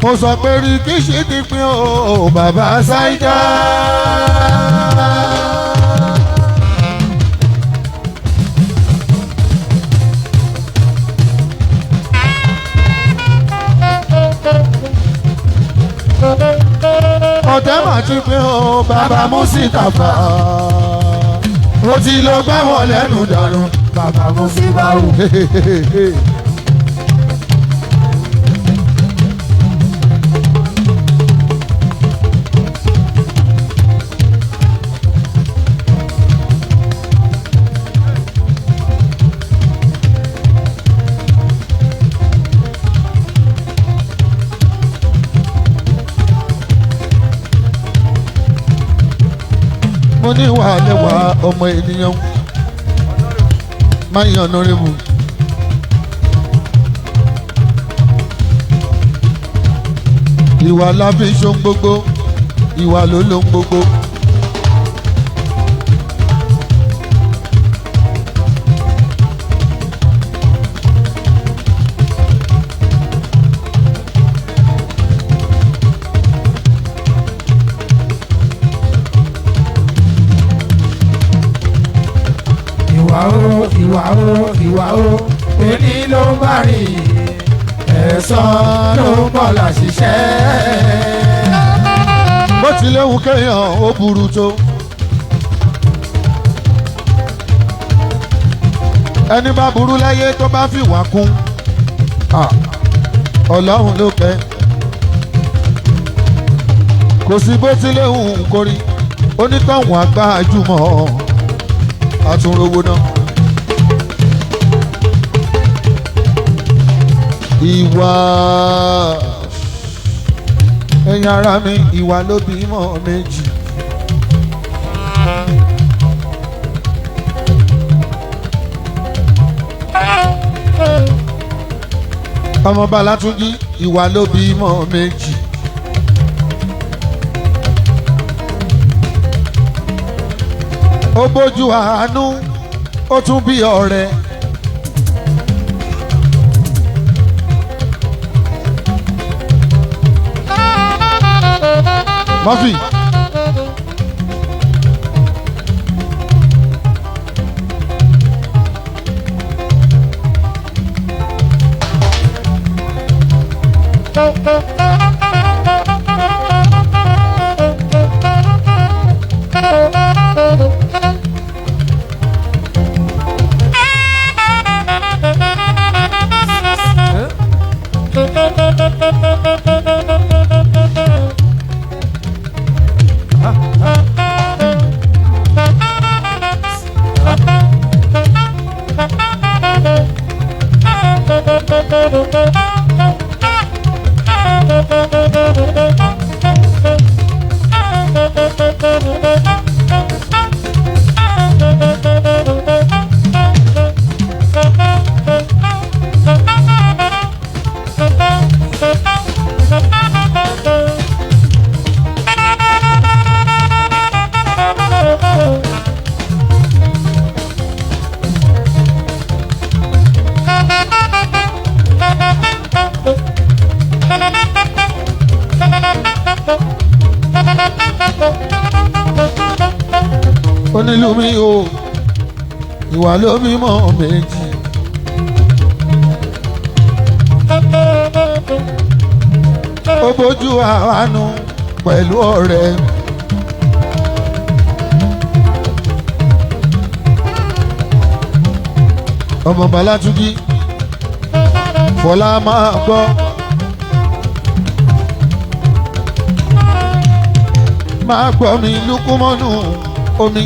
mo sọ pé rí kí ṣe ti pín o bàbá Saida. ọ̀tẹ̀ mà ti pín o bàbá Musitafa. ó ti lọ gbá wọn lẹ́nu dànù bàbá Musibau. mo ní wà lẹ́wà ọmọ ènìyàn máa yan ọ̀nàrẹ́bù. ìwà la fi ṣohun gbogbo ìwà ló lóhun gbogbo. ìwà o èní ló ń bá rìn ẹ̀san ló ń bọ̀ láṣìṣẹ́. bó tilẹ̀ wù kéèyàn ó burú tó. ẹni bá burú láyé tó bá fi wà kún ọlọ́run ló kẹ́. kò sí bó tilẹ̀ wù kórí onítọ̀hún àgbà àjùmọ̀ àtúnrowó náà. ìwà ẹ̀yin ara mi ìwà ló bímọ méjì. ọmọ Bálátúnjí ìwà ló bímọ méjì. ó bójú àánú ó tún bí ọ̀rẹ́. Murphy. onílù mi o ìwà ló mímọ́ méjì. ó bójú àánú pẹ̀lú ọ̀rẹ́. ọmọ Bálátúnjí Fọlá máa gbọ́. máa gbọ́ mi Lukumonu omi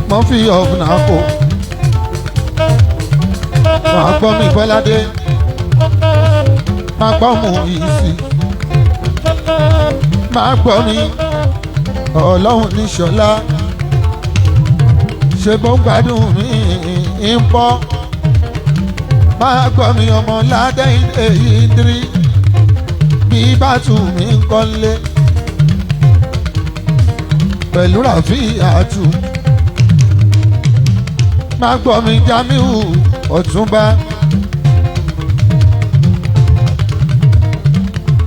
Murphy of Nako. máa gbọ́ mi Bọ́ládé máa gbọ́ mu ìsì. máa gbọ́ mi Ọlọ́run ní Ṣọlá. ṣe bó ń gbádùn mi ń bọ́. máa gbọ́ mi ọmọ Ládé Ìdírí bí bàtú mi ń kọ́lé. pẹ̀lú Ràfíàtù. máa gbọ́ mi Jamiu Ọ̀túnba.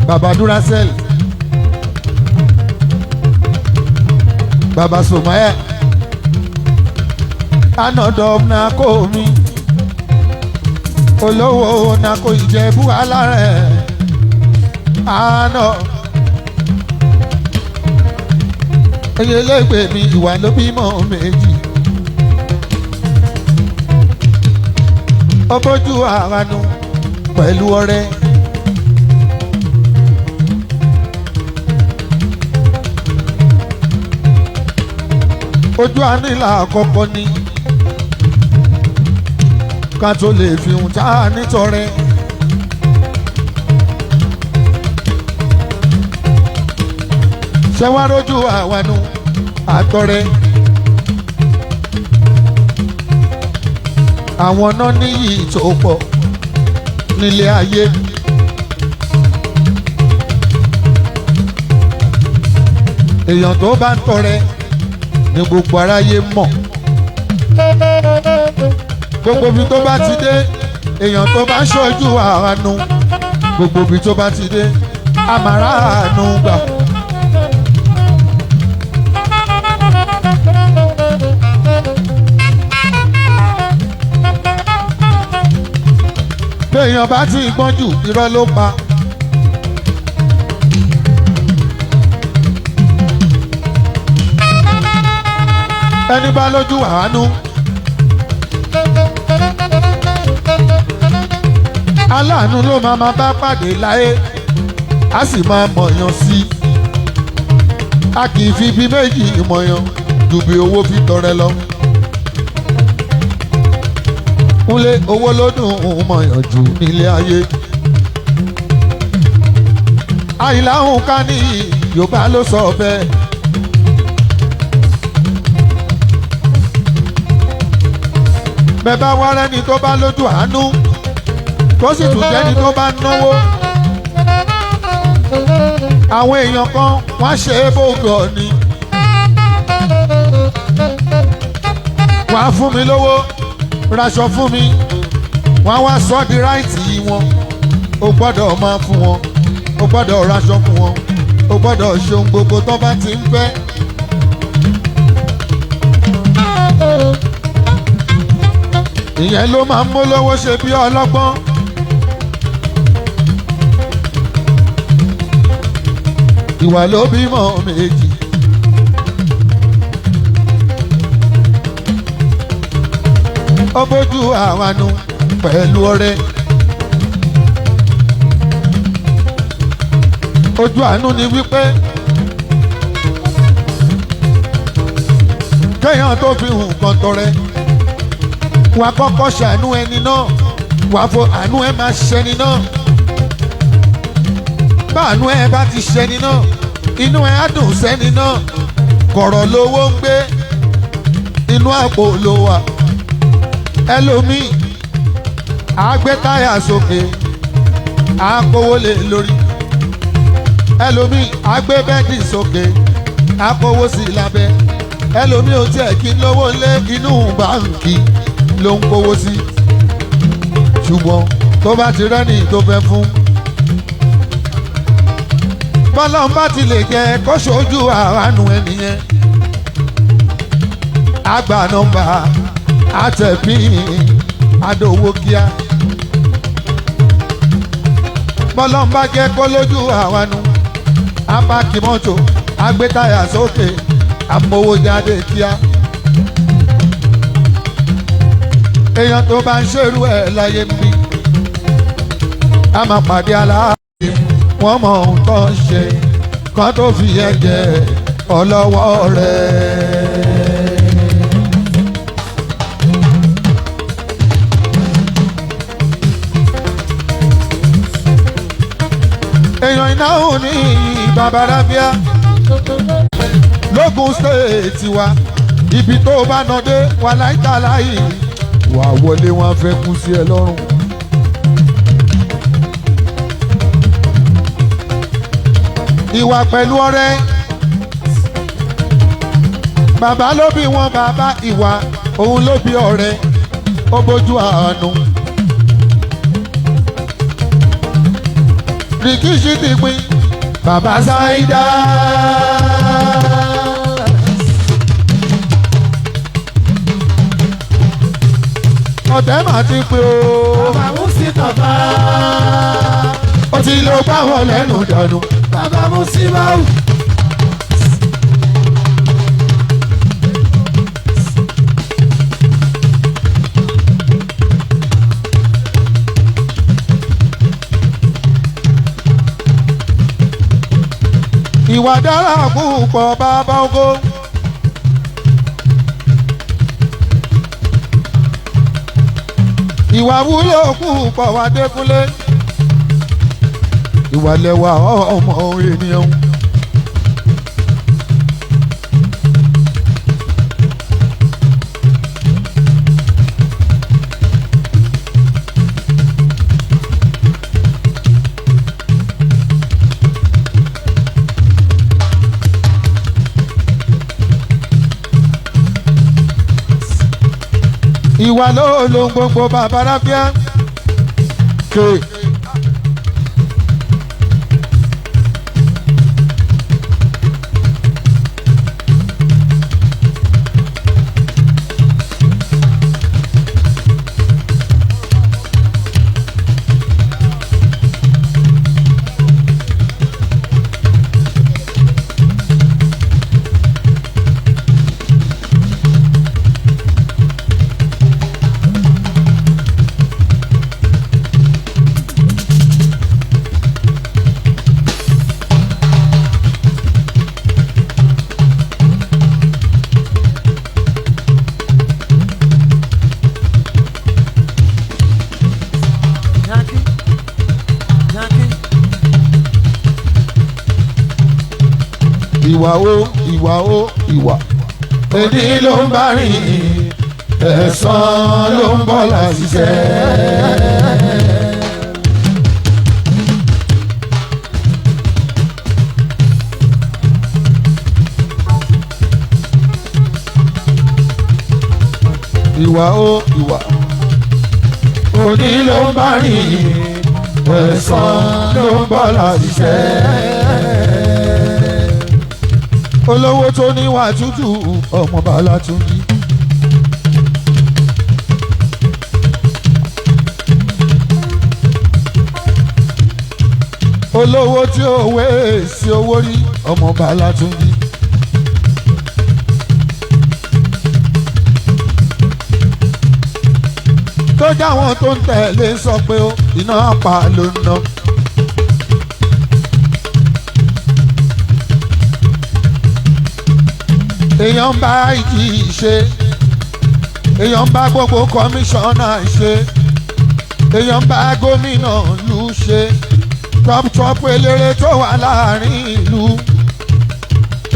baba Duracell, baba Somaya, anọdọ nako mi, olówó nako Ìjẹ̀bú alárẹ̀, àná eyelégbe mi ìwà ló bímọ méjì, ó bójú àránú pẹ̀lú ọrẹ. Ojú ànílà àkọ́kọ́ ni ká tó lè fi hùn tá a nítọrẹ. Ṣé wá rójú àwánú àtọrẹ? Àwọn náà níyì tó pọ̀ nílé ayé. Èèyàn tó bá ń tọrẹ ni gbogbo aráyé mọ̀. Gbogbo ibi tó bá ti dé, èèyàn tó bá ṣojú àánú, gbogbo ibi tó bá ti dé, àmàrà àánú gbà. Béèyàn bá ti gbọ́n jù, irọ́ ló pa. Ẹni bá lójú àánú, aláàánú ló máa bá pàdé láyé, a sì máa mọ̀yàn sí. A kì í fi bí méjì mọ̀yàn ju bí owó fi tọrẹ lọ. Kúnlé owó ló dùn ún mọ̀yàn jù nílé ayé. Àyìnláhùn ká ní Yorùbá ló sọ bẹ́ẹ̀. Bẹ́ẹ̀ bá wá rẹ́ni tó bá lójú àánú, tó sì tún jẹ́ni tó bá náwó. Àwọn èèyàn kan wọ́n ṣe é bógọ̀ ni. Wọ́n á fún mi lówó, raṣọ fún mi, wọ́n á wá sọ di ráìtì wọn. O gbọ́dọ̀ máa fún wọn, o gbọ́dọ̀ raṣọ fún wọn, o gbọ́dọ̀ ṣe ohun gbogbo tó bá ti ń fẹ́. Ìyẹn ló máa ń mólówó ṣe bí ọlọ́gbọ́n. Ìwà ló bímọ méjì. Ó bójú àwánú pẹ̀lú ọrẹ. Ojú àánú ni wípé kéèyàn tó fi hùn kan tọrẹ, wà kọ́kọ́ ṣàánú ẹni náà, wà fo àánú ẹ máa ṣẹni náà. Bá àánú ẹ bá ti ṣẹni náà, inú ẹ á dùn sẹ́ni náà. Kọ̀rọ̀ lówó ń gbé, inú àpò ló wà. Ẹlòmíì á gbé táyà sókè, á kówó lé lórí. Ẹlòmíì á gbé bẹ́ẹ̀dì sókè, á kówó sí lábẹ́. Ẹlòmíì ò tiẹ̀ kí ń lówó lé inú báǹkì ló ń kówó sí. Ṣùgbọ́n tó bá ti rẹ́ni tó fẹ́ fún, bọ́lọ́n bá ti lè jẹ́ kó ṣojú àánú ẹnìyẹn, àgbà nọ́mbà àtẹ̀pín àdówó kíá. Bọ́lọ́n bá jẹ́ kó lójú àánú, apákí mọ́tò, agbétáyà sókè, amówó jáde kíá. Èèyàn tó bá ń ṣerú ẹ̀ láyé ń bí, a máa pàdé aláàbí. Wọ́n mọ ohun tó ń ṣe kán tó fi ẹ̀jẹ̀ ọlọ́wọ́ rẹ̀. Èèyàn ìnáwó ní Babalábíà lógún stéètì wa, ibi tó bá nà dé wà láìta láì wà wọlé, wọn fẹ́ kú sí ẹ lọ́rùn. Ìwà pẹ̀lú ọrẹ, bàbá ló bí wọn, bàbá ìwà òun ló bí ọrẹ. Ó bójú àánú. Rikishi ti pín bàbá Saida. Ọ̀tẹ̀ mà ti pín o. Bàbá Musitọ̀fà. Ó ti lọ bá wọn lẹ́nu dànù. Bàbá Musibau. Ìwà dára púpọ̀ bàbá ogo. Ìwà wúlò púpọ̀ wá Dékúnlé. Ìwà lẹwà ọmọ ènìyàn. Ìwà ló lo gbogbo bàbá rábíà. Ìwà o, ìwà o, ìwà. Èdè ló ń bá rìn, ẹ̀san ló ń bọ̀ láṣìṣẹ́. Ìwà o, ìwà. Òní ló ń bá rìn, ẹ̀san ló ń bọ̀ láṣìṣẹ́. Olówó tó níwà tútù ọmọ Bálátúnjí. Olówó tí òwe sí owó rí ọmọ Bálátúnjí. Tó jáwọn tó ń tẹ̀lé sọ pé ó iná apá ló ń ná. Èèyàn bá ìjì ṣe, èèyàn bá gbogbo kọmíṣánná ṣe, èèyàn bá gómìnà ìlú ṣe, tọ́pútọ́pù eléré tó wà láàrin ìlú,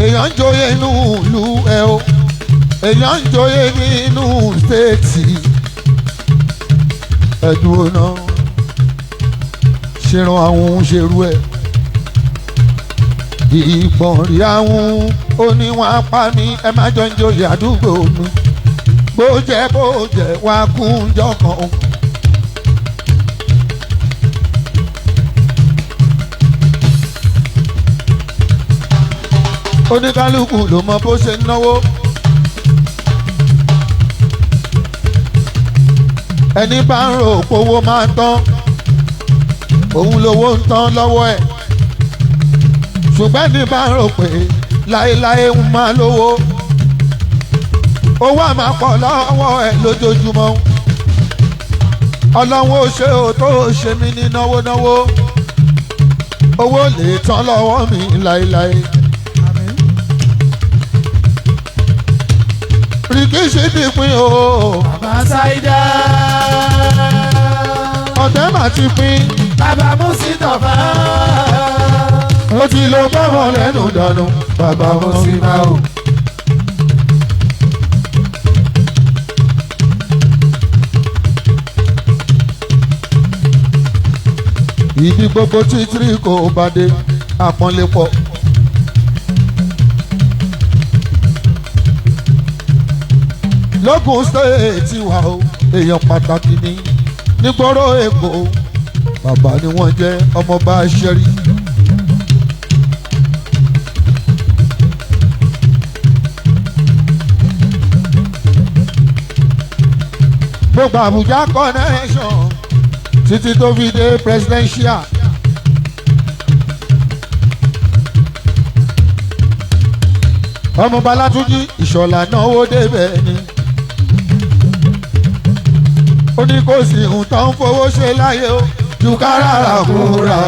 èèyàn ń joyè inú ìlú ẹ o, èèyàn ń joyè nínú stéètì. Ẹ̀dùn ọ̀nà ṣèràn àwọn ṣerú ẹ̀. Ìbọn rí àwọn oníwọ̀n apá mi ẹ má jọ ń joyè àdúgbò mi. Bó jẹ́ wá kún jọkàn. Oníkálukú ló mọ bó ṣe ń náwó. Ẹni bá ń rò pówó máa tán, òun lówó ń tán lọ́wọ́ ẹ̀. Ṣùgbọ́n ní bá ń rò pé láéláé ń máa lówó, owó àmà pọ̀ lọ́wọ́ ẹ̀ lójoojúmọ́. Ọlọ́run ó ṣe ò tó ṣe mí ní náwó, owó lè tán lọ́wọ́ mi láéláé. Rikishi ti pín o. Bàbá Saida. Ọ̀tẹ̀ mà ti pín. Bàbá Musitọ̀fà. Ó ti lọ bọ́mọ lẹ́nu dànù. Bàbá Musibau. Ibi gbogbo títí kò bá dé àpọ́nlé pọ̀. Lógùn stéètì wa o, èèyàn pàtàkì ní nígboro Èkó. bàbá ni wọ́n jẹ́ ọmọọba ṣẹ́rí. gbogbo Àbújá connection títí tó fi dé presidential. ọmọọba Látúnjí Ìṣọ̀lá náwó débẹ̀ ni. ó ní kò sí ohun tó ń fowó ṣe láyé o ju ká rárá kúra.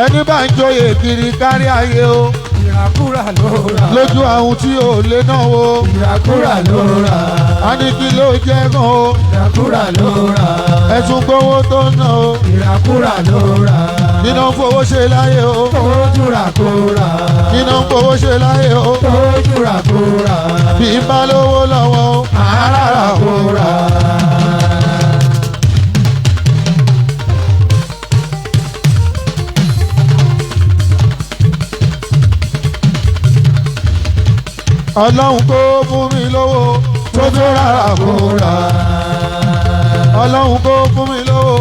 ẹni bá ń joyè kiri kárí ayé o. ìràkúrà ló rà. lójú àwọn tí ò lè náwó. ìràkúrà ló rà. a ní kí ló jẹ́ gan o. ìràkúrà ló rà. ẹ̀sùn gbowó tó ná o. ìràkúrà ló rà. nínú fowó ṣe láyé o. tójú ràkúrà. nínú fowó ṣe láyé o. tójú ràkúrà. bí n bá lówó lọ́wọ́ o. àárà ràkúrà. ọlọ́run kó fún mi lówó tó tó rárá kúra. ọlọ́run kó fún mi lówó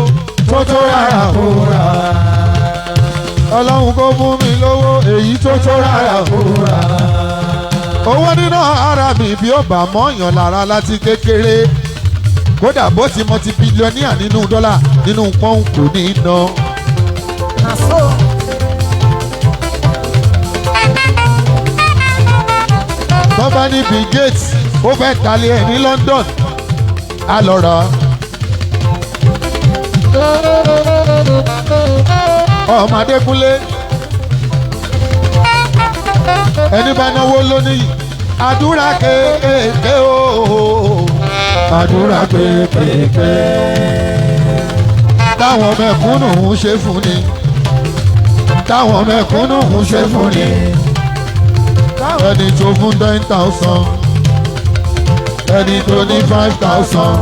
tó tó rárá kúra. ọlọ́run kó fún mi lówó èyí tó tó rárá kúra. owó nínú ara mi bí ó bá mọ́yàn lára láti kékeré kódà bó ti mọ ti bílíọ̀nìà nínú dọ́là nínú pọ́ùn kò ní í ná. tọ́ba ní Bill Gates ó fẹ́ talẹ̀ ẹ̀ ní London á lọ rà á. ọmọ Adékúnlé ẹni bá náwó lónìí àdúrà kéékèèké o àdúrà kéékèèké táwọn mẹ̀kúnnù ń ṣe fún ni táwọn mẹ̀kúnnù ń ṣe fún ni ẹni tó fún 10,000 ẹni tó ní 5,000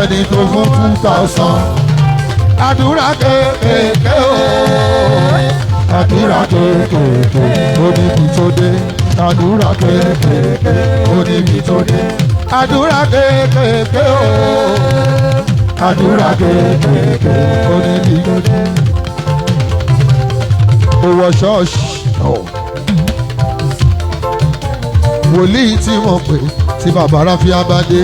ẹni tó fún 2,000 àdúrà kéékèèké o àdúrà kéékèèké oníbi tó dé àdúrà kéékèèké oníbi tó dé àdúrà kéékèèké o àdúrà kéékèèké oníbi tó dé. ó wọ ṣọ́ọ̀ṣì wòlíì tí mo pè tí bàbá Ráfíà bá dé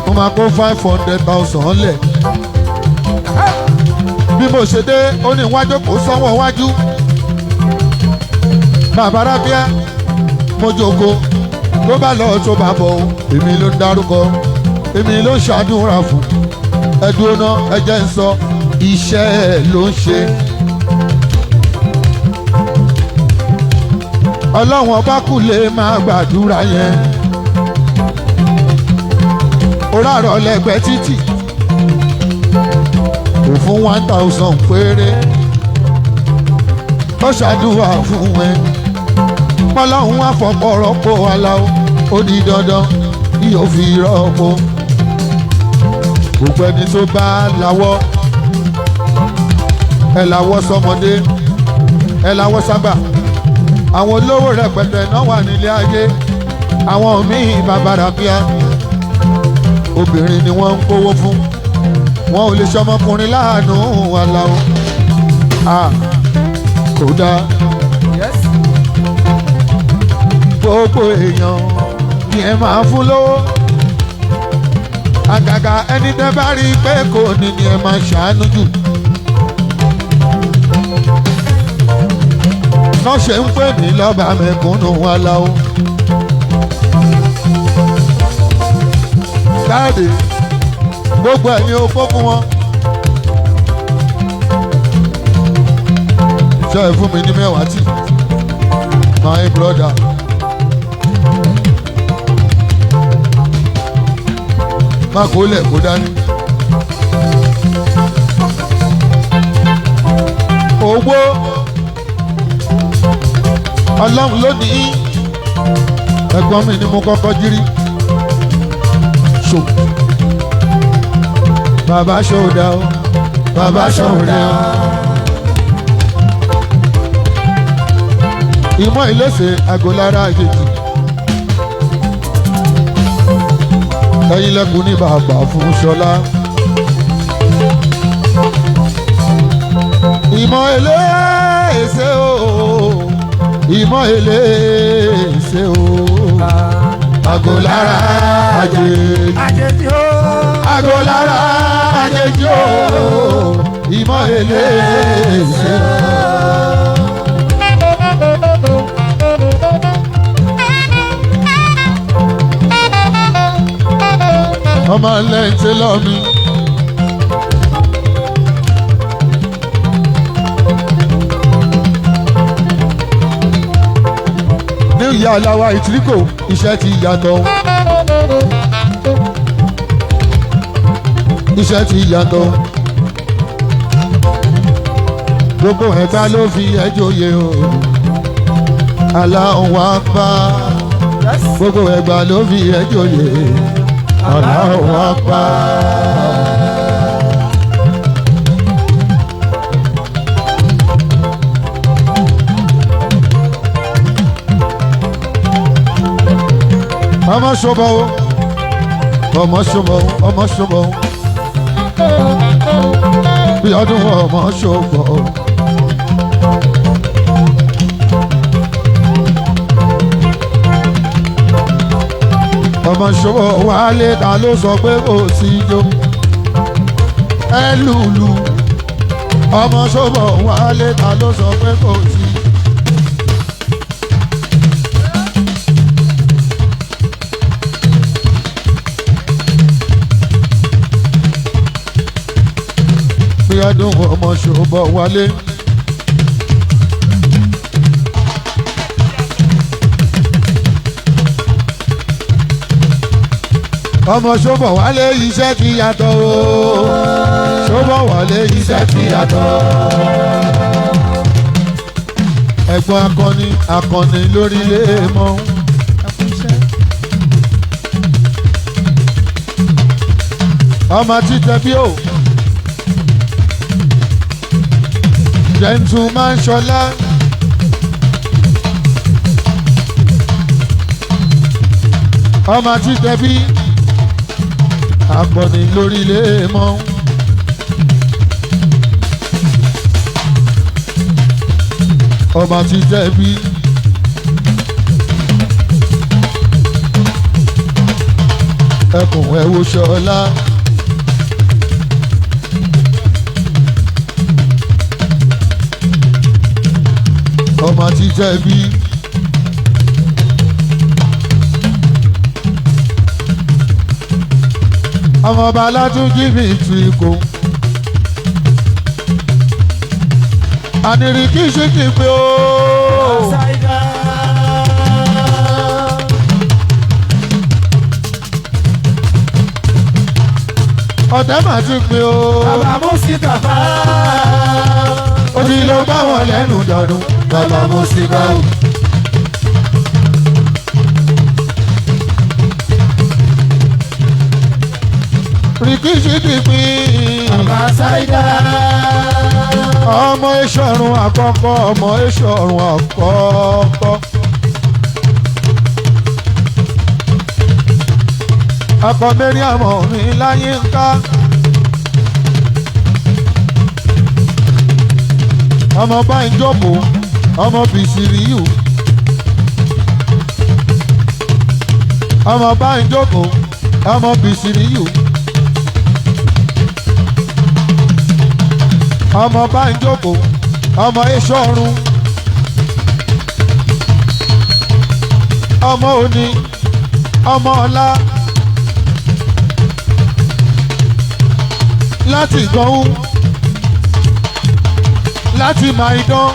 mo máa kó 500,000 lẹ̀. bí mo ṣe dé ó ní iwájú kò sanwó iwájú bàbá Ráfíà mo jókòó tó bá lọ tó bá bọ̀ èmi ló ń dárúkọ èmi ló ń ṣàdúrà fún ẹdùn ọ̀nà ẹ̀jẹ̀ ń sọ iṣẹ́ ẹ̀ ló ń ṣe. ọlọ́run ọba kù lè máa gbàdúrà yẹn orárọ̀ lẹ́gbẹ̀ẹ́ títì kò fún 1,000 péré ó ṣàdúrà fún ẹ pọ́lọ́hún àfọ̀pọ̀ rọ́pò aláwọ̀ ó di dandan bí ó fi rọ́pò gbogbo ẹni tó bá láwọ́ ẹ láwọ́ sọmọdé ẹ láwọ́ sábà àwọn olówó rẹpẹtẹ náà wà nílé ayé àwọn míì bàbá Ráfíà obìnrin ni wọ́n ń kówó fún wọn ò lè ṣọmọkùnrin láàánú aláwọ̀ kò dáa gbogbo èèyàn ni ẹ máa fún lówó àgàgà ẹni tẹ́ bá rí i pé kò ní ni ẹ máa ṣàánú jù. náà ṣe ń pè ní lọ́ba mẹ̀kúnnù aláwọ̀. káàdì gbogbo ẹ̀yin opó fún wọn. ṣé ẹ fún mi ní mẹ́wàá tì my brother. má kó lẹ̀ kó dání. owó ọlọ́run lónìí ẹ̀gbọ́n mi ni mo kọ́kọ́ jírí ṣò bàbá ṣòdà o bàbá ṣọ̀rẹ́. ìmọ̀ ìlẹ́sẹ̀ àgọ́lára àjèjì. ẹ̀yin lẹ́kùn ní bàbá fún ṣọlá. ìmọ̀ ìlẹ́sẹ̀ o ìmọ̀ ìlẹ́sẹ̀ o àgọ́lára àjèjì o àgọ́lára àjèjì o ìmọ̀ ìlẹ́sẹ̀ o. ọmọ lẹ́yìn tí lọ mi. ní ìyá aláwa ìtìríkò iṣẹ́ ti yàtọ̀. iṣẹ́ ti yàtọ̀. gbogbo ẹ̀ka ló fi ẹjọ́ yẹ o. Allahu Akbar. gbogbo ẹ̀gbà ló fi ẹjọ́ yẹ. Allahu Akbar. ọmọ ṣọbọ ọmọ ṣọbọ ọmọ ṣọbọ bí ọdún ọmọ ṣọbọ. ọmọ ṣọbọ wálé ta ló sọ pé kò sí ijó ẹ lùlù. ọmọ ṣọbọ wálé ta ló sọ pé kò sí. ọdún ọmọ ṣòbọ̀ wálé. ọmọ ṣòbọ̀ wálé iṣẹ́ ti yàtọ̀ o. ṣòbọ̀ wálé iṣẹ́ ti yàtọ̀. ẹ̀gbọ́n akọni akọni lórílẹ̀ mọ́. ọmọ títẹ bí o. Gentleman Ṣọlá. ọmọ títẹ bí akọni lórílẹ̀ mọ́. ọmọ títẹ bí ẹkùn ẹwọ Ṣọlá. ọmọ ti jẹ̀bi. ọmọọba Látúnjí mi tu ikó. ànìrí kì í ṣe kí n pé o. ọ̀tẹ̀ mà ti pé o. bàbá Mùsítàfá. ó ti lọ bá wọn lẹ́nu dọ̀dún. Bàbá Mùsíbáwò. Rìkíṣí ti pín. Bàbá Sáídà. ọmọ ìṣọ̀run àkọ́kọ́ ọmọ ìṣọ̀run àkọ́kọ́. ọkọ Mẹ́ríàmù mi láyé ń ká. ọmọ báyìí jókòó ọmọ Bìsìríyù. ọmọ báyìí jókòó ọmọ Bìsìríyù. ọmọ báyìí jókòó ọmọ ìṣọ̀run. ọmọ òní ọmọ ọlá. láti Ìgànhún láti Màìdán.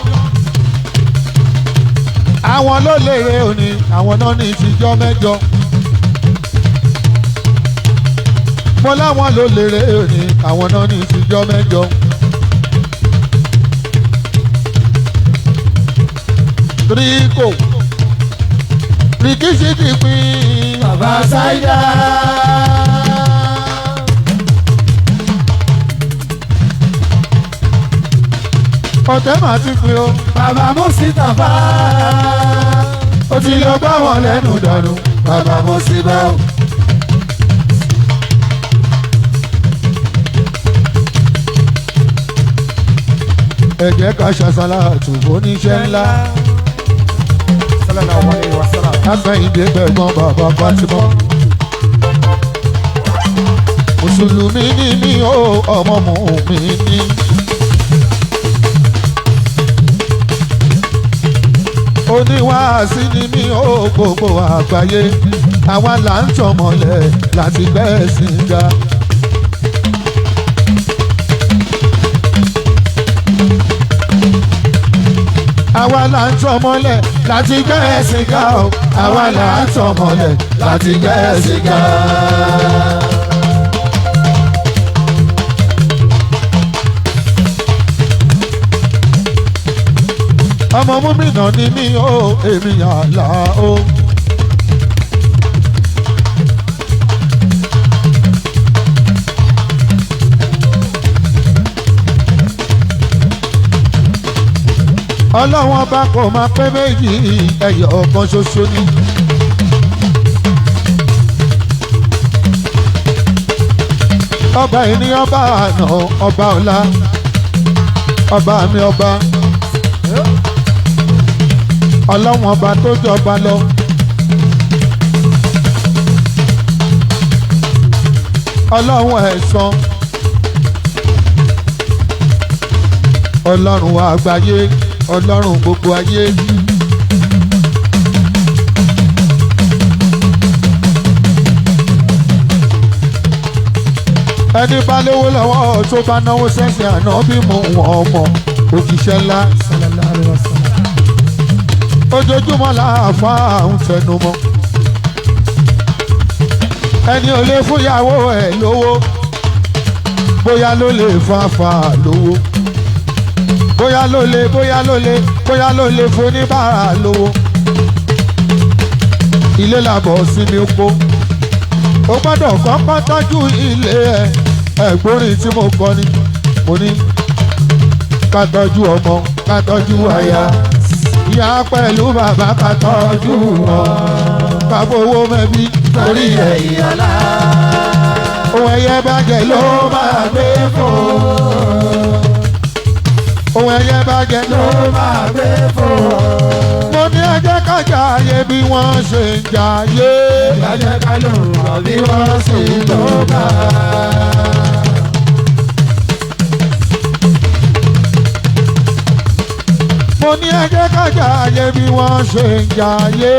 àwọn ló lèrè òní àwọn náà ní ìtìjọ́ mẹ́jọ. mo láwọn ló lèrè òní àwọn náà ní ìtìjọ́ mẹ́jọ. Tríkò Rìkíṣí ti pín. Bàbá Sáídà. ọ̀tẹ̀ máa ti pin o. bàbá Mustapha ó ti lọ gbá wọn lẹ́nu dànù. bàbá Mustapha. ẹ jẹ́ ká ṣàṣàlà àtúbọ̀ oníṣẹ́ ńlá. sallallahu alaihi wasallam. Àgbẹ̀yìndé gbẹ̀gbọ́n bàbá Fátímọ̀. Mùsùlùmí ni mí o, ọmọ mùmíní. Oníwàásí ni mí o, gbogbo àgbáyé. Àwa là ń tọmọlẹ̀ láti gbẹ̀sìn ga. Àwa là ń tọmọlẹ̀ láti gbẹ̀sìn ga o. Àwa là ń tọmọlẹ̀ láti gbẹ̀sìn ga. Ọmọ múmìnà ni mí o, èmi àlà o. Ọlọ́run ọba kò máa pé méjì, ẹyọ ọ̀kan ṣoṣo ni. Ọba ìní ọba àná, ọba ọ̀la, ọba mi ọba. Ọlọ́run ọba tó jọba lọ. Ọlọ́run ẹ̀san. Ọlọ́run àgbáyé, Ọlọ́run gbogbo ayé. Ẹni bá lówó lọ́wọ́ tó bá náwó sẹ́sìn àná bí mo wọ̀n ọmọ òjíṣẹ́ ńlá. sallallahu alaihi wasallam. Ojoojúmọ́ làáfàá ń tẹnumọ́. Ẹni ò lè fúnyàwó ẹ̀ lówó, bóyá ló lè fàáfà lówó. Bóyá ló lè foníbàárà lówó. Ilé làbọ̀ sí mi oko. Ó gbọ́dọ̀ kọ́kọ́ tọ́jú ilé ẹ̀. Ẹ̀gbórin tí mo kọ ni mo ní ká tọ́jú ọmọ, ká tọ́jú aya. Ìyá pẹ̀lú bàbá ká tọ́jú wọn. Ká fowó mẹ́bí torí ẹ̀ ìyàlá. Ohun ẹyẹ bàjẹ́ ló máa gbé fún. Ohun ẹyẹ bàjẹ́ ló máa gbé fún. Mo ní ẹ jẹ́ ká jayé bí wọ́n ṣe ń jayé. ẹ jẹ́ ká lò wọ́n bí wọ́n sì lò bá. Mo ní ẹ jẹ́ ká jayé bí wọ́n ṣe ń jayé.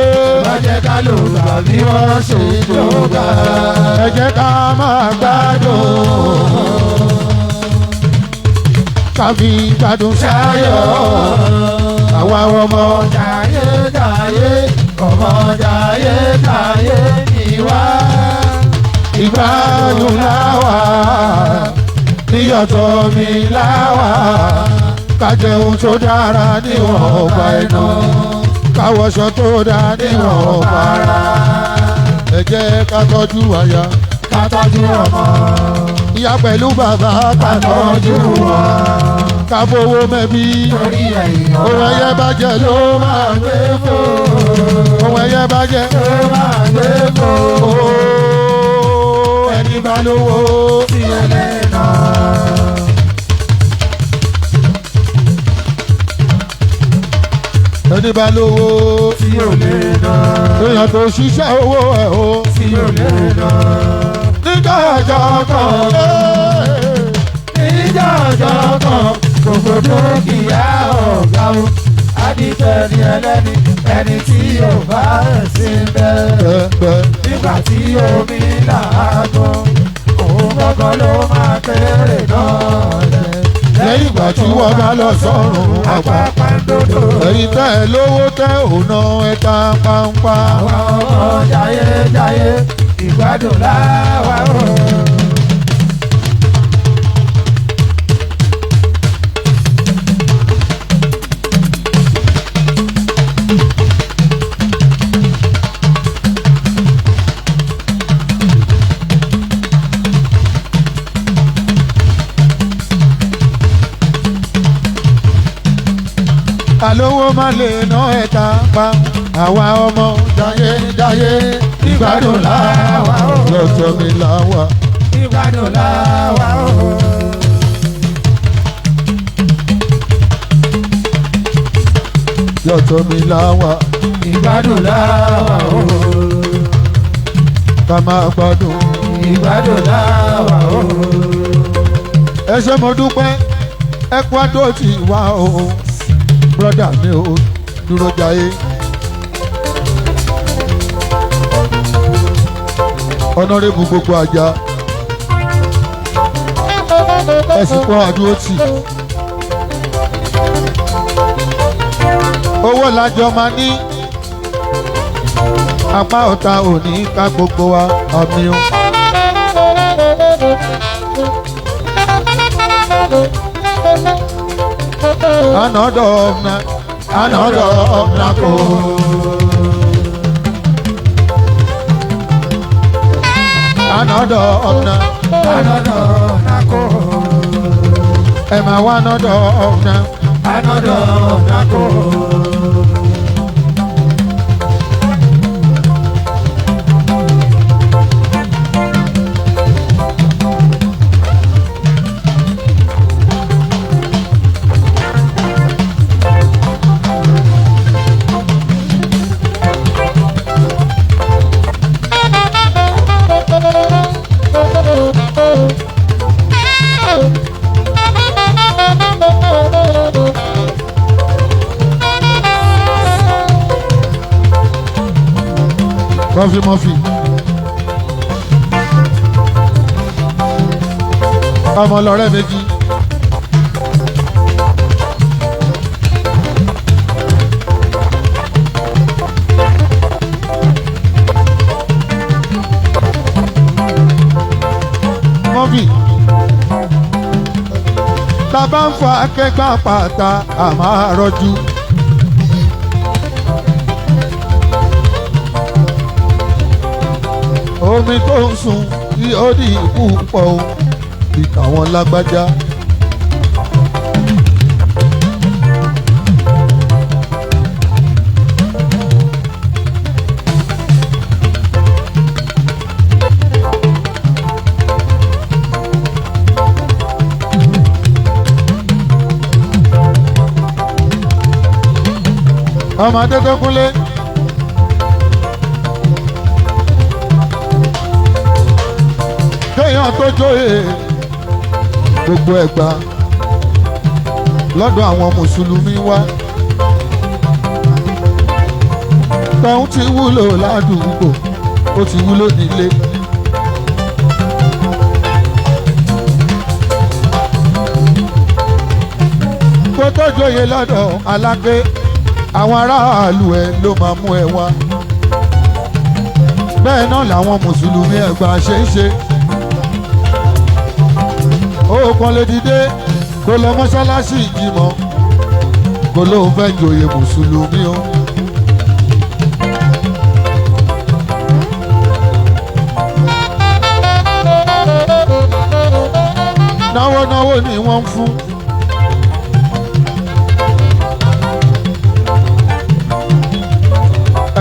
ẹ jẹ́ ká lò wọ́n bí wọ́n sì lò bá. Ẹ jẹ́ ká máa gbádùn. Ká fi gbádùn sáyọ̀. Àwa ọmọ jayé jayé ọmọ jayé jayé ni wá. ìgbádùn láwà. Níyọ̀tọ̀ mi láwà. Ká jẹun tó dára níwọ̀n ọba ẹnu. Ká wọṣọ tó dára níwọ̀n ọba ara. Ẹ jẹ́ ká tọ́jú aya. ká tọ́jú ọmọ. Ìyá pẹ̀lú bàbá ká tọ́jú wọn. Ká fowó mẹ́bí. torí ẹ̀yìn Ohun ẹyẹ bàjẹ́ ló máa gbé fò. Ohun ẹyẹ bàjẹ́ ló máa gbé fò. ẹni bá lówó. tí ẹlẹ́nà. Ẹni bá lówó. tí ò lè nà. Èèyàn tó ṣiṣẹ́ owó ẹ̀ o. tí ò lè nà. Nígbà ẹ̀jọ̀ kan. níjà ọjọ́ kan gbogbo dúkìá ọ̀gá o. adìtẹ̀ ni ẹlẹ́ni ẹni tí yóò bá ẹ̀sìn bẹ́ẹ̀. Bẹ́ẹ̀ nígbà tí omi làágùn òun gbọ́ngàn ló máa kéré náà lẹ̀. lẹ́yìn ìgbà tí wọ́n bá lọ sọ́run àpá. àpapàǹdodo. Ẹ̀yin tẹ́ ẹ lówó tẹ́ òun náà ẹ ta pàǹpà. àwọn ọmọ jayé jayé ìgbádùn láwa o. àlówó má lè ná ẹ̀ta pa àwa ọmọ jayéjayé ìgbádùn láwa o. Lọ́tọ̀ mi láwa. Ìgbádùn láwa o. Lọ́tọ̀ mi láwa. Ìgbádùn láwa o. Ká máa gbádùn. Ìgbádùn láwa o. Ẹ ṣé mo dúpẹ́ ẹ kú àdó tì wá o. Brọ́dà mi ò dúró jayé. Honorable gbogbo àjà ẹ̀sìn kọ́ àdúró tì. Owó lájọ máa ní apá ọ̀tá òní ká gbogbo wa àmì o. Another of Nako. Another of Nako. Emma one another of Nako. Murphy. Ọmọ lọ́rẹ́ méjì. Murphy. Bàbá ń fa akẹgbà pàtà àmà rọjú. Omi tó ń sun tí ó di ikú pọ̀ o bí tàwọn lágbájá. Ọmọdé tó kúnlé. Kéèyàn tó jóyè gbogbo Ẹ̀gbá lọ́dọ̀ àwọn mùsùlùmí wá. Tọ́hún ti wúlò ládùúgbò, ó ti wúlò nílé. Kó tó jóyè lọ́dọ̀ Aláké, àwọn aráàlú ẹ̀ ló máa mú ẹ wá. Bẹ́ẹ̀ náà làwọn mùsùlùmí Ẹ̀gbá ṣe ń ṣe. Ó kàn lè dìde kó lọ mọ́ṣáláṣí ìjímọ̀ kó lóun fẹ́ joyè mùsùlùmí o. Náwó ni wọ́n ń fún.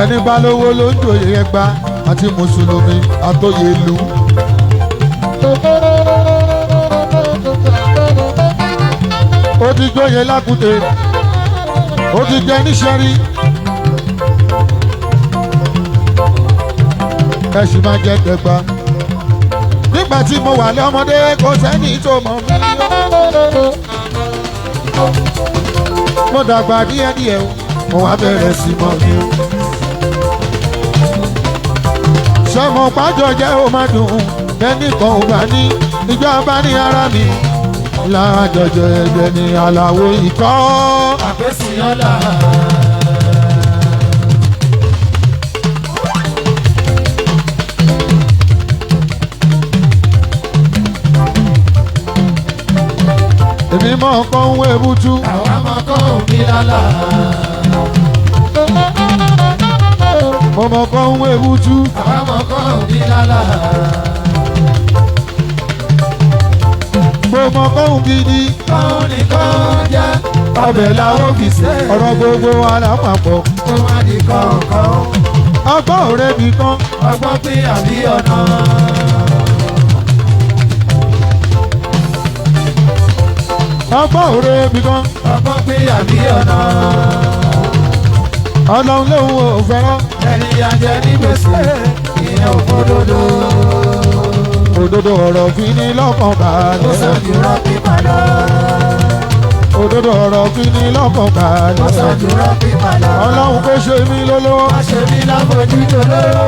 Ẹni bá lówó ló ń joyè Ẹ̀gbá àti mùsùlùmí àtòyè ìlú. Ó ti jóyè Lákùté, ó ti jẹ níṣẹ́rí. Ẹ sì máa jẹ tẹ̀gbá. Nígbà tí mo wà lọ́mọdé kò sẹ́ni tó mọ̀ mí. Mo dàgbà díẹ̀díẹ̀ mo wá bẹ̀rẹ̀ sí mọ̀ mí. Ṣé mo pàjọ jẹ́ ó máa dùn ẹnìkan ò bá ní ìjọba ní ara mi. Lájọjọ ẹgbẹ́ ní Aláwo ikọ́. Àpèsìyànlá. Èmi mọ̀ ọkọ̀ ń wé ebútú. Àwọn ọmọkọ̀ òbí lálá. Mo mọ̀ ọkọ̀ ń wé ebútú. Àwọn ọmọkọ̀ òbí lálá. Mo mọ̀ ọkọ̀ ń gidi. Kọ́ni kọ́ jẹ́. ọbẹ̀ làwọn fi ṣe. ọ̀rọ̀ gbogbo wa lápapọ̀. kó má di kọ̀ọ̀kan. ọgbọ́n ọ̀rẹ́ mi kan. ọgbọ́n pín àbí ọ̀nà. ọgbọ́n ọ̀rẹ́ mi kan. ọgbọ́n pín àbí ọ̀nà. ọlọ́run lóhun ò fẹ́ràn. ẹni ajẹ́ ní gbèsè ìyẹn ò fòdodo. òdodo ọ̀rọ̀ fi ní lọ́kàn ó balẹ̀. ṣàjùrọ̀ pípa lọ. òdodo ọ̀rọ̀ fi ní lọ́kàn ó balẹ̀. ṣàjùrọ̀ pípa lọ. ọlọ́run kò ṣe mí lólówó. má ṣe mí lábòjútó lóró.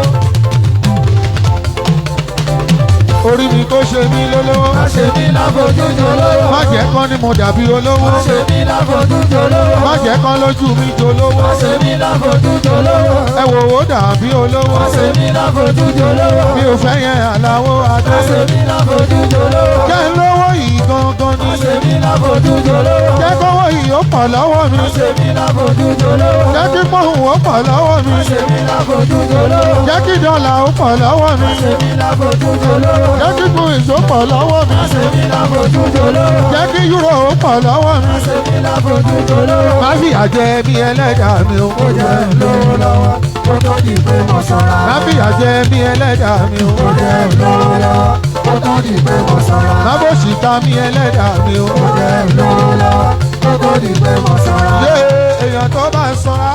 orí mi kò ṣe mí lólówó. má ṣe mí lábòjútó lóró. má jẹ́ kán ní mo dàbí olówó. má ṣe mí lábòjútó lóró. má jẹ́ kán lójú mi jolówó. má ṣe mí lábòjútó lóró. ẹ wò ó dàbí olówó. má ṣe mí lábòjútó lóró. mi ò fẹ́ yẹn àlàó adé. má ṣe mí lábòjútó lóró. jẹ́ lówó yìí gangan má ni. ṣe mí lábòjútó lóró. jẹ́ kówó yìí ó pọ̀ lọ́wọ́ mi. má ṣe mí lábòjútó lóró. jẹ́ kí pọ́hùn ó pọ̀ lọ́wọ́ mi. má ṣe mí lábòjútó lóró. jẹ́ kí dọ́là ó pọ̀ lọ́wọ́ mi. má ṣe mí lábòjútó lóró. jẹ́ kí kúrìsì ó pọ̀ lọ́wọ́ mi. má ṣe mí lábòjútó lóró. jẹ́ kí yúrò ó pọ̀ lọ́wọ́ mi. má ṣe mí lábòjútó lóró. má fìyà jẹ bí ẹlẹ́dàá mi o. ó jẹ́ lówó lọ́wọ́ kó tó di pé mo ṣọ́ra. má fìyà jẹ bí ẹlẹ́dàá mi o. ó jẹ́ lówó lọ́wọ́ kó tó di pé mo ṣọ́ra. má bó sì ta mi ẹlẹ́dàá mi o. ó jẹ́ lówó lọ́wọ́ kó tó di pé mo ṣọ́ra. yé èèyàn tó bá sọ́ra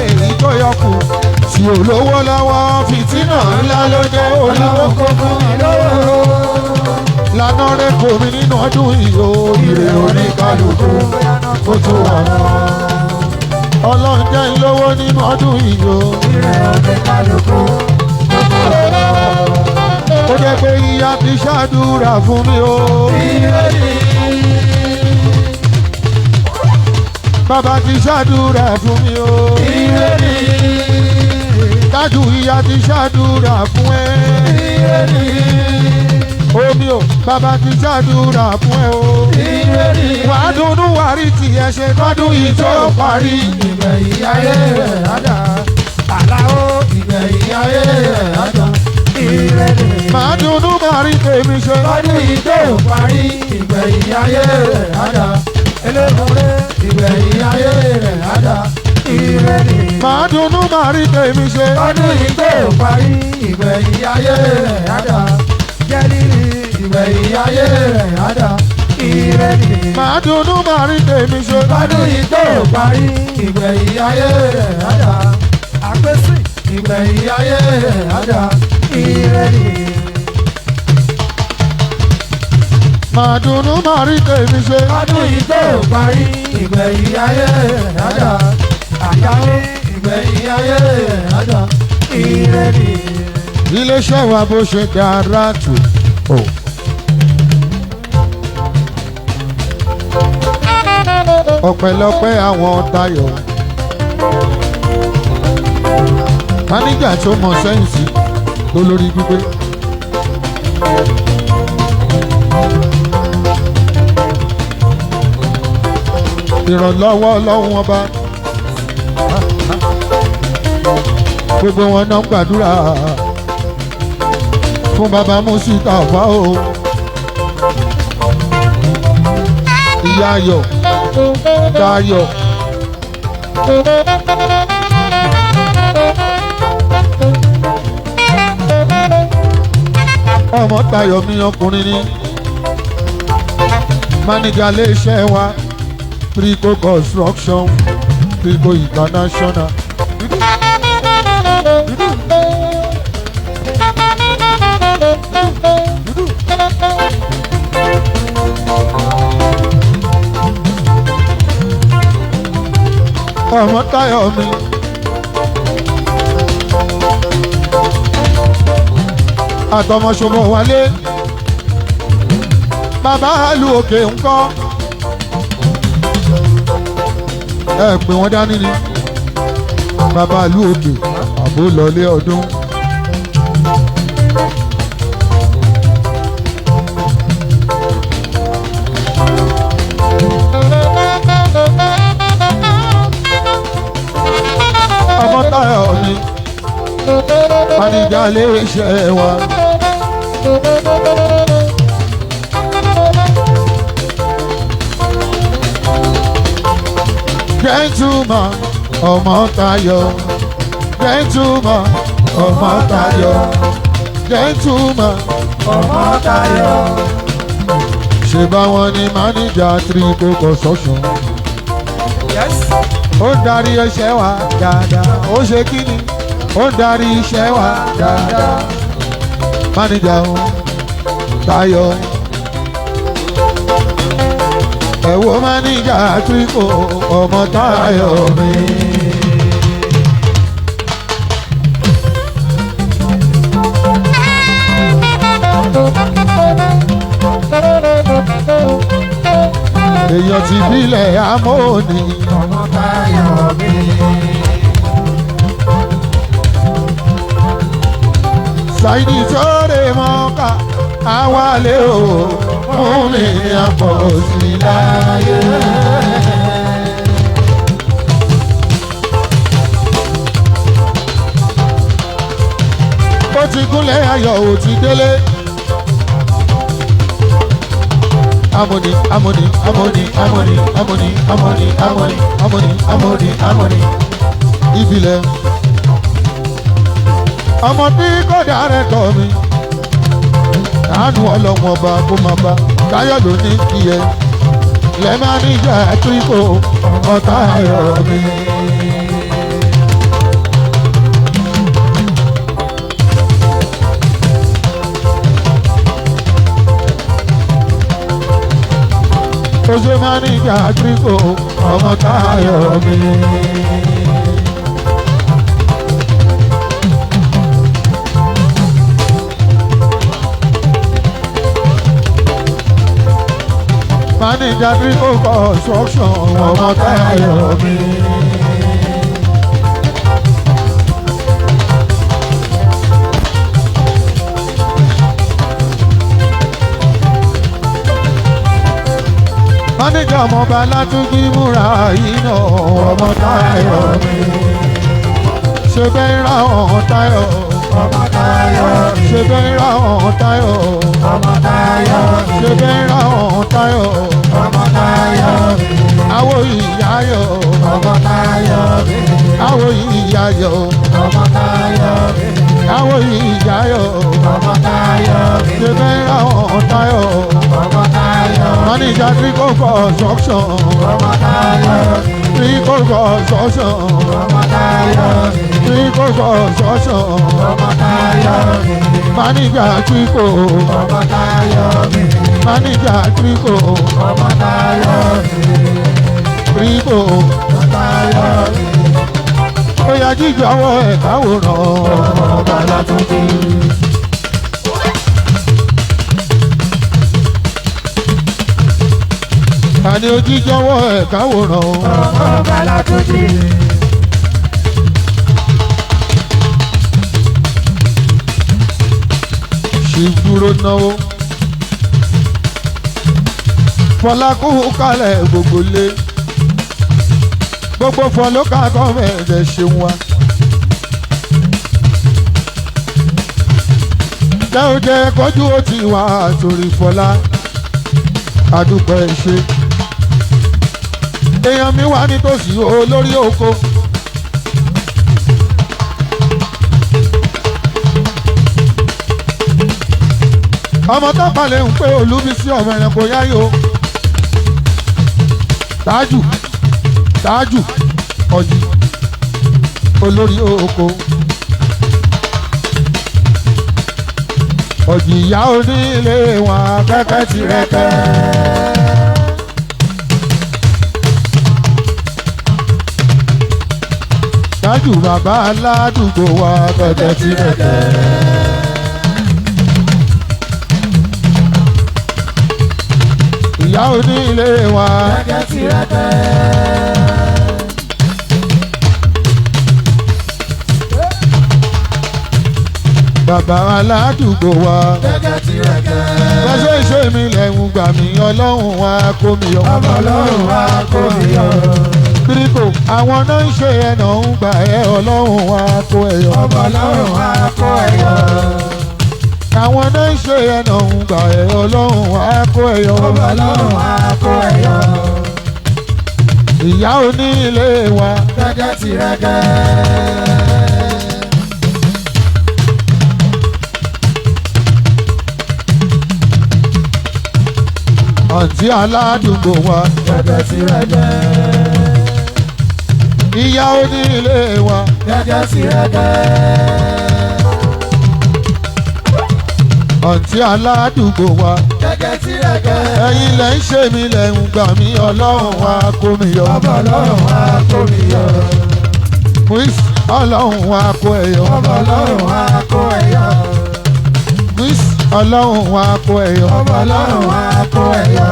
èyí tó yọkù tí olówó lọ́wọ́ fìtínà ńlá ló dé olówó. ọlọ́wọ́ kó fún mi lówó. lànà rẹ kò mí nínú ọdún yìí o. ire oníkálukú kó tó wà lọ. ọlọ́run jẹ́ ń lówó nínú ọdún yìí o. ire oníkálukú kó tó wà lọ. ó jẹ́ pé ìyá ti ṣàdúrà fún mi o. ire ni bàbá ti ṣàdúrà fún mi o. ire ni dájú ìyá ti ṣàdúrà fún ẹ. ire ni omi o bàbá ti ṣàdúrà fún ẹ o. ire ni. wà á dunnú wà á rí tiẹ̀ ṣe tọ́dún yìí tó parí. ìgbẹ̀yìn ayé rẹ̀ àdá. àlàó ìgbẹ̀yìn ayé rẹ̀ àdá. ire ni. màá dunnú màá rí tèmi ṣe. lọ́dún yìí tó parí. ìgbẹ̀yìn ayé rẹ̀ àdá. elémọ̀rẹ́ ìgbẹ̀yìn ayé rẹ̀ àdá. ire ni. màá dunnú màá rí tèmi ṣe. lọ́dún yìí tó parí. ìgbẹ̀yìn ayé rẹ̀ àdá. jẹ́rìí ìgbẹ̀yìn ayé rẹ̀ àdá. ire ni. màá dunnú màá rí tèmi ṣe. lọ́dún yìí tó parí. ìgbẹ̀yìn ayé rẹ̀ àdá. àpèsè ìgbẹ̀yìn ayé rẹ̀ àdá. ire ni. màá dunnú màá rí tèmi ṣe. lọ́dún yìí tó parí. ìgbẹ̀yìn ayé rẹ̀ àdá. àyàwó ìgbẹ̀yìn ayé rẹ̀ àdá. ire ni. iléeṣẹ́ wa bó ṣe dára tó. ọpẹ́lọpẹ́ àwọn Táyọ̀ máníjà tó mọ sẹ́yìnsì lólórí gbígbé. ìrànlọ́wọ́ ọlọ́run ọba gbogbo wọn náà ń gbàdúrà fún bàbá Músítà ọ̀fà o. ìyá ayọ̀ Táyọ̀ ọmọ Táyọ̀ mi ọkùnrin ni máníjà iléeṣẹ́ wa Prico Construction Prico International. ọmọ Táyọ̀ mi àtọmọṣọmọ wálé bàbá àlù òkè ńkọ́ ẹ pè wọ́n dání ni bàbá àlù òkè àbó lọlé ọdún. ọmọ Táyọ̀ mi máníjà iléeṣẹ́ wa. gentleman ọmọ Táyọ̀ gentleman ọmọ Táyọ̀ gentleman ọmọ Táyọ̀. ṣe báwọn ní máníjà Trico Construction. ó ń darí iṣẹ́ wa dáadáa ó ṣe kíni ó ń darí iṣẹ́ wa dáadáa máníjà o Táyọ̀ ẹ wo máníjà Trico ọmọ Táyọ̀ mi. èèyàn ti bílẹ̀ amóhùnì ọmọ Táyọ̀ mi. Saidi sóde mọ́ká àwálé o mú mi àpọ̀ sí láyé. ó ti gúnlẹ̀ ayọ̀ ò ti délé. Amoni, amoni, amoni, amoni, amoni, amoni, amoni, amoni, amoni, amoni. Ìbílẹ̀. Ọmọ tí kò dárẹ̀ tọ̀ mi. Àánú ọlọ́wọ́n ọba kó máa bá. Táyọ̀ ló ní kí ẹ. Ilẹ̀ máa ní ìjà Trico ọmọ Táyọ̀ mi. Oṣù máníjà Trico ọmọ Táyọ̀ mi. Máníjà Trico Construction ọmọ Táyọ̀ mi. Máníjà ọmọọba Látúnjí múra iná ọmọ Táyọ̀ mi. ṣe bẹ́ẹ̀ ra ọ̀hún Táyọ̀ ọmọ Táyọ̀ mi. ṣe bẹ́ẹ̀ ra ọ̀hún Táyọ̀ ọmọ Táyọ̀ mi. ṣe bẹ́ẹ̀ ra ọ̀hún Táyọ̀ ọmọ Táyọ̀ mi. àwo ìyáyọ̀ ọmọ Táyọ̀ mi. àwo ìyáyọ̀ ọmọ Táyọ̀ mi. àwo ìyáyọ̀ ọmọ Táyọ̀ mi. ṣe bẹ́ẹ̀ ra ọ̀hún Táyọ̀ ọmọ Táyọ̀ mi. Máníjà Trico Construction ọmọ Táyọ̀ mi. Trico Construction ọmọ Táyọ̀ mi. Trico Construction ọmọ Táyọ̀ mi. Máníjà Trico ọmọ Táyọ̀ mi. Máníjà Trico ọmọ Táyọ̀ mi. Trico ọmọ Táyọ̀ mi. ó yá jíjọ ọwọ́ ẹ̀ káwòrán ọba Látúnjí. àní ojíjọ ọwọ́ ẹ̀ káwòrán ọba Látúnjí. ṣì dúró náwó Fọlákú kalẹ̀ gbogbo lé gbogbo fọlọ́kà gọ́ọ̀mẹ̀ntì ṣeun wa. jẹ́ ó jẹ́ kọjú ó ti wà torí Fọlá àdúgbò ẹ̀ ṣe. èèyàn mi wà nítòsí olórí oko. ọmọ tápàlẹ̀ ń pé Olúbísí ọmọ ẹ̀rẹ̀ kò yáyò. Tájù ọ̀jì olórí oko. ọ̀jì ìyá onílé wọn akẹ́kẹ́ ti rẹ̀kẹ́. Tájù bàbá aládùúgbò wa akẹ́kẹ́ ti rẹ̀kẹ́. ìyá onílé wa Gẹ́gẹ́ ti rẹ́pẹ́. bàbá aládùúgbò wa. Gẹ́gẹ́ ti rẹ́pẹ́. lọ́sọ̀ ìṣe mi lẹ́hùn gbà mí ọlọ́run wa kó mi yọ. ọmọ ọlọ́run wa kó mi yọ. Trico àwọn náà ń ṣe ẹ̀nà ń gbà ẹ́ ọlọ́run wa kó ẹ yọ. ọmọ ọlọ́run wa kó ẹ yọ. àwọn náà ń ṣe ẹ̀nà ń gbà ẹ́ ọlọ́run wa kó ẹ yọ. ọmọ ọlọ́run wa kó ẹ yọ. ìyá onílé wa gẹ́gẹ́ ti rẹ́gẹ́. àǹtí aládùúgbò wa gẹ́gẹ́ ti rẹ́gẹ́. ìyá onílé wa gẹ́gẹ́ ti rẹ́gẹ́. àǹtí aládùúgbò wa gẹ́gẹ́ ti rẹ́gẹ́. ẹ̀yin lẹ ń ṣe mí lẹ ń gbà mí ọlọ́run wa kó mi yọ. ọmọ ọlọ́run wa kó mi yọ. Chris ọlọ́run wa kó ẹ yọ. ọmọ ọlọ́run wa kó ẹ yọ. Chris ọlọ́run wa kó ẹ yọ. ọmọ ọlọ́run wa kó ẹ yọ.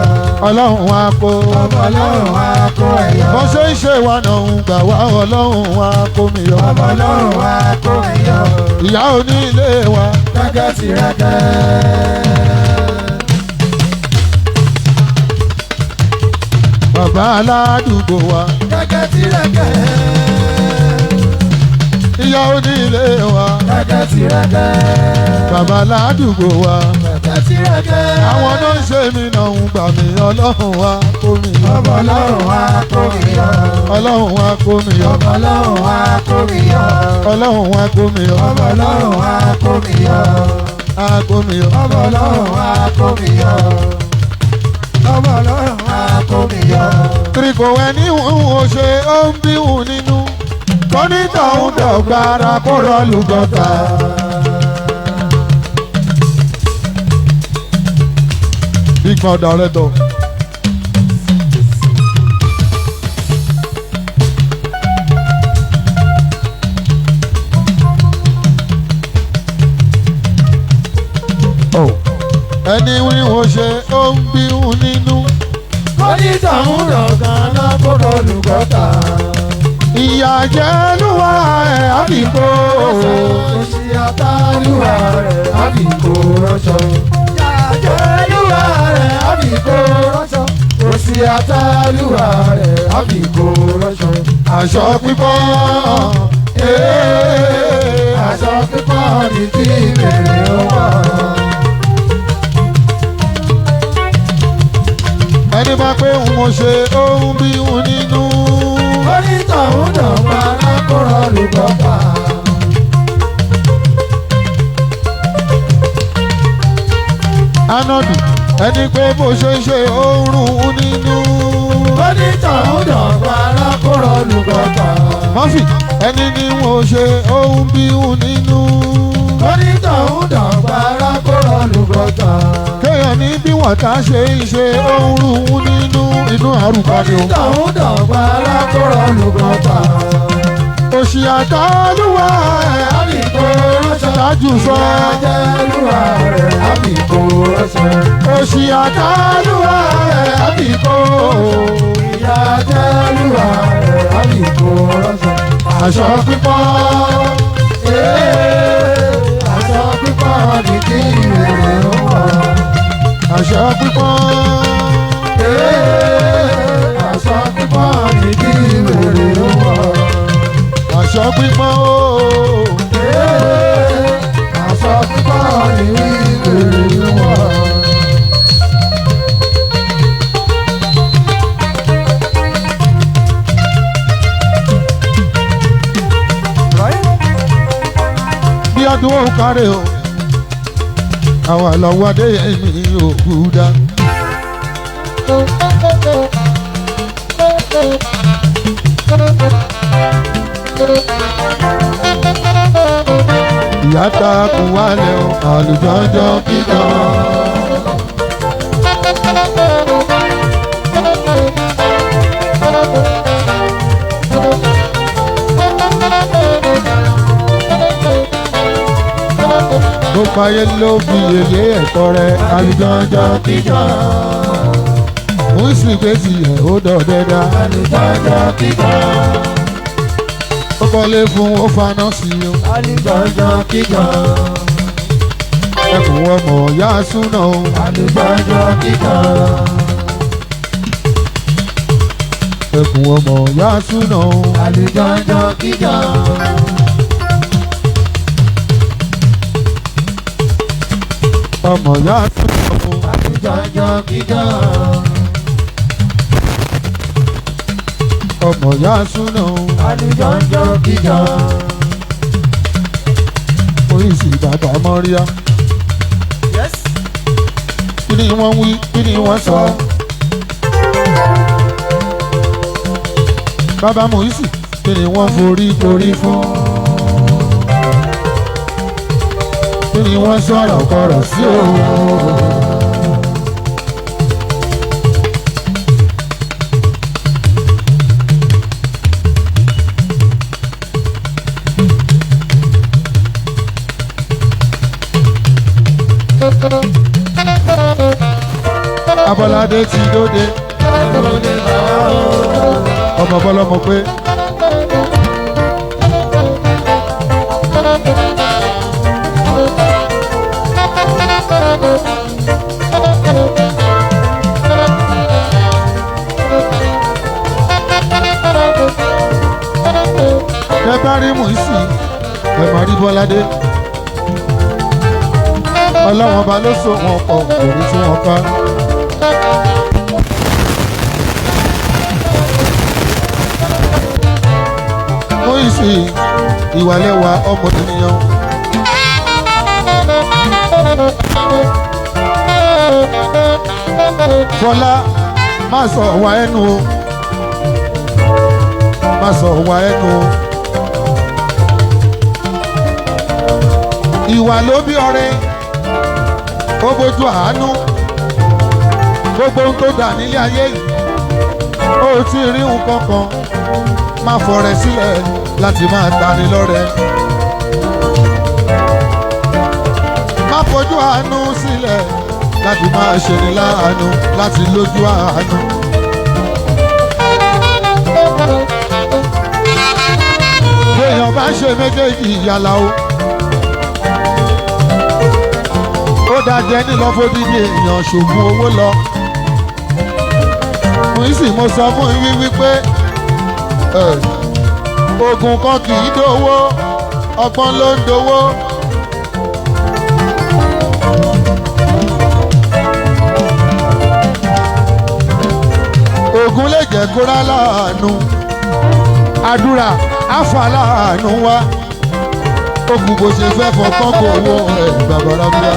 ọlọ́run wa kó. ọmọ ọlọ́run wa kó ẹ yọ. bó ṣe ń ṣe wa náà ń gbà wá ọlọ́run wa kó mi yọ. ọmọ ọlọ́run wa kó ẹ yọ. ìyá onílé wa gẹ́gẹ́ ti rẹ́gẹ́. bàbá aládùúgbò wa gẹ́gẹ́ ti rẹ́gẹ́. ìyá onílé wa gẹ́gẹ́ ti rẹ́gẹ́. bàbá aládùúgbò wa gẹ́gẹ́ ti rẹ́gẹ́. àwọn náà ń ṣe mí náà ń gbà mí ọlọ́run wa kó mi yọ. ọmọ ọlọ́run wa kó mi yọ. ọlọ́run wa kó mi yọ. ọmọ ọlọ́run wa kó mi yọ. ọlọ́run wa kó mi yọ. ọmọ ọlọ́run wa kó mi yọ. á kó mi yọ. ọmọ ọlọ́run wa kó mi yọ. ọmọ ọlọ́run wa kó mi yọ. kíríkò ẹni ń ṣe ó ń bí wù nínú kọ́nítà ń dọ̀gba ara kó rọ́ọ̀lù gọ́ta. Big man director. ẹni wíwọ́n ṣe ó ń bí wù nínú. kọ́nítà ń dọ̀gán náà kó rọ́ọ̀lù gọ́ta. ìyà jẹ́ lúwa ẹ̀ àbíkó. òṣì àtàlùwà rẹ̀ àbíkó rọ́ṣọ. àjẹ́lúwà rẹ̀ àbíkó rọ́ṣọ. òṣì àtàlùwà rẹ̀ àbíkó rọ́ṣọ. aṣọ pípọ́. aṣọ pípọ́ ní kí bèrè owó. ẹni bá pé òun ṣe ó ń bí wù nínú. onítọ̀hún dọ̀gba lákòrò lùgbọ́pá. anọ́dù ẹni pé bó ṣe ń ṣe ó ń rún nínú. onítọ̀hún dọ̀gba lákòrò lùgbọ́pá. mọ́fì ẹni ní wọ́n ṣe ó ń bí wù nínú. onítọ̀hún dọ̀gba lákòrò lùgbọ́pá. kéèyàn ní bí wọ́n ta ṣe ń ṣe ó ń rún nínú inú àrùkọ ni o. onítọ̀hún dọ̀gba lákòrò lùgbọ́pá. òṣì àtàlùwà ẹ̀ àbíkó rọ́ṣọ. ṣáájú sọ. àjẹ́lúwà rẹ̀ àbíkó rọ́ṣọ. òṣì àtàlùwà ẹ̀ àbíkó. ìyá àjẹ́lúwà rẹ̀ àbíkó rọ́ṣọ. aṣọ pípọ́. aṣọ pípọ́ ní kí ìrèrè ó wọ̀. aṣọ pípọ́. aṣọ pípọ́ ní kí ìrèrè ó wọ̀. aṣọ pípọ́. aṣọ pípọ́ ní ìrèrè ó wọ̀. bí ọdún ó kárẹ̀ o àwọn àlọ́wọ́ adé ẹ̀mí òkú dá. ìyá ta kù wálẹ̀ o àlùjọ́jọ́ kíkan. tó fàyè ló fi èlé ẹ̀kọ́ rẹ̀ àlùjọ́jọ́ kíkan. mú ìsìnkèsì ẹ̀ ó dọ̀dẹ́dá. àlùjọ́jọ́ kíkan. ó kọ́lé fún ó faná sí o. àlùjọ́jọ́ kíkan. ẹkùn ọmọ ìyá súná o. àlùjọ́jọ́ kíkan. ẹkùn ọmọ ìyá súná o. àlùjọ́jọ́ kíkan. ọmọ ìyá súná o. àlùjọ́jọ́ kíkan. ọ̀yá súná àlùjọ ń jó kíjọ. oríṣi bàbá mọ́ríà. kí ni wọ́n wí kí ni wọ́n sọ. bàbá Mùísì kí ni wọ́n forí torí fún. kí ni wọ́n sọ̀rọ̀ kọ̀rọ̀ sí o. Abọ́ládé ti dóde ọmọ bọ́lọ́mọ pé ẹ bá rí Mùísì ẹ máa rí Bọ́ládé ọlọ́wọ́n ba ló so wọn pọ̀ kò ní tí wọ́n ká. Mùísì ìwàlẹ́wà ọmọ ènìyàn. Fọlá má sọ wá ẹnu o má sọ wá ẹnu o. Ìwà ló bí ọrẹ ó bójú àánú gbogbo ohun tó dà nílé ayé yìí ó ti rí nǹkan kan má fọrẹ sílẹ̀ láti máa tani lọ́rẹ. má fojú àánú sílẹ̀ láti máa ṣeni láàánú láti lójú àánú. èèyàn bá ṣe méjèèjì ìyàlá o. ó dájẹ́ nílọ fódìdí èèyàn ṣògùn owó lọ. Mùísì mo sọ fún yín wípé oògùn kan kì í dówó ọgbọ́n ló ń dówó. oògùn lè jẹ́ kóra láàánú àdúrà àfà láàánú wá. oògùn bó ṣe fẹ́ fọgbọ́n kó owó bàbára bíyà.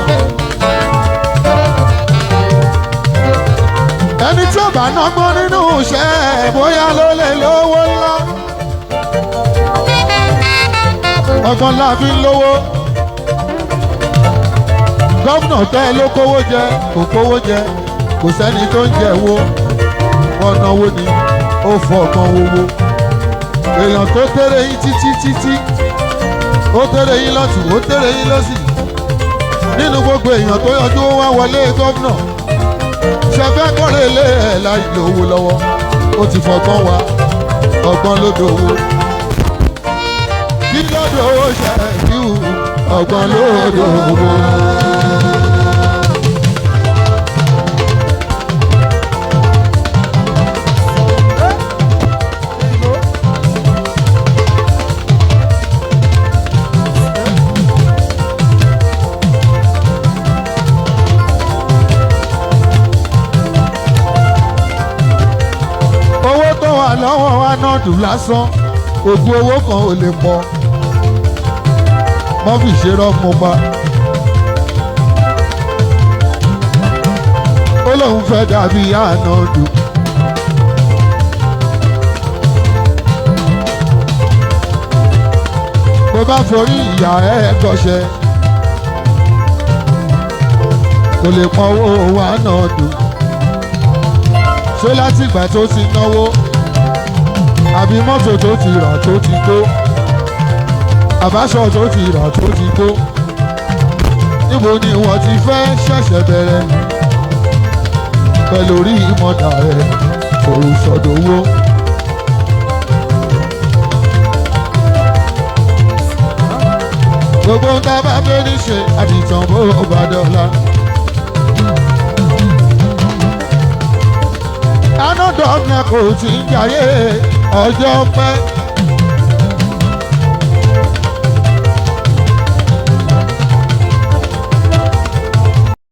ẹni tí ó bá nágbọ́n nínú iṣẹ́ bóyá ló lè lówó ńlá. ọgbọ́n ńlá fi ń lówó. gómìnà tẹ́ ló kówó jẹ kò kówó jẹ kò sẹ́ni tó ń jẹ wo wọ́n náwó ni ó fọgbọ́n owó. èèyàn tó tẹ́rẹ̀ yín títí títí ó tẹ́rẹ̀ yín lọ́tùn ó tẹ́rẹ̀ yín lọ́sì. nínú gbogbo èèyàn tó yọjú ó wá wọlé gómìnà ṣẹfẹ́ kọ́rẹ́ lé ẹ̀ láì lówó lọ́wọ́ ó ti fọgbọ́n wá ọgbọ́n lódò owó. kí lódò owó ṣẹ́jú ọgbọ́n lódò owó. lọ́wọ́ wa náà dùn lásán ògùn owó kan ò lè pọ̀ mọ́ fi ṣe rọ́ọ̀mù pa. ó lóun fẹ́ dàbí àná dùn. bó bá forí ìyá ẹ̀ gọ́ṣẹ́ kò lè pọ̀ owó wa náà dùn. ṣé látìgbà tó ti náwó àbí mọ́tò tó ti rà tó ti tó àbáṣọ tó ti rà tó ti tó níbo ni wọ́n ti fẹ́ ṣẹ̀ṣẹ̀ bẹ̀rẹ̀ pẹ̀lú orí ìmọ̀dà rẹ̀ kò sọ̀dọ̀wọ́. gbogbo ń tá bá fẹ́ ní ṣe àdìtàn bó bá dọ̀la. anọ́dọ̀ ọ̀nà kò tí ń jayé ọjọ́ pẹ́.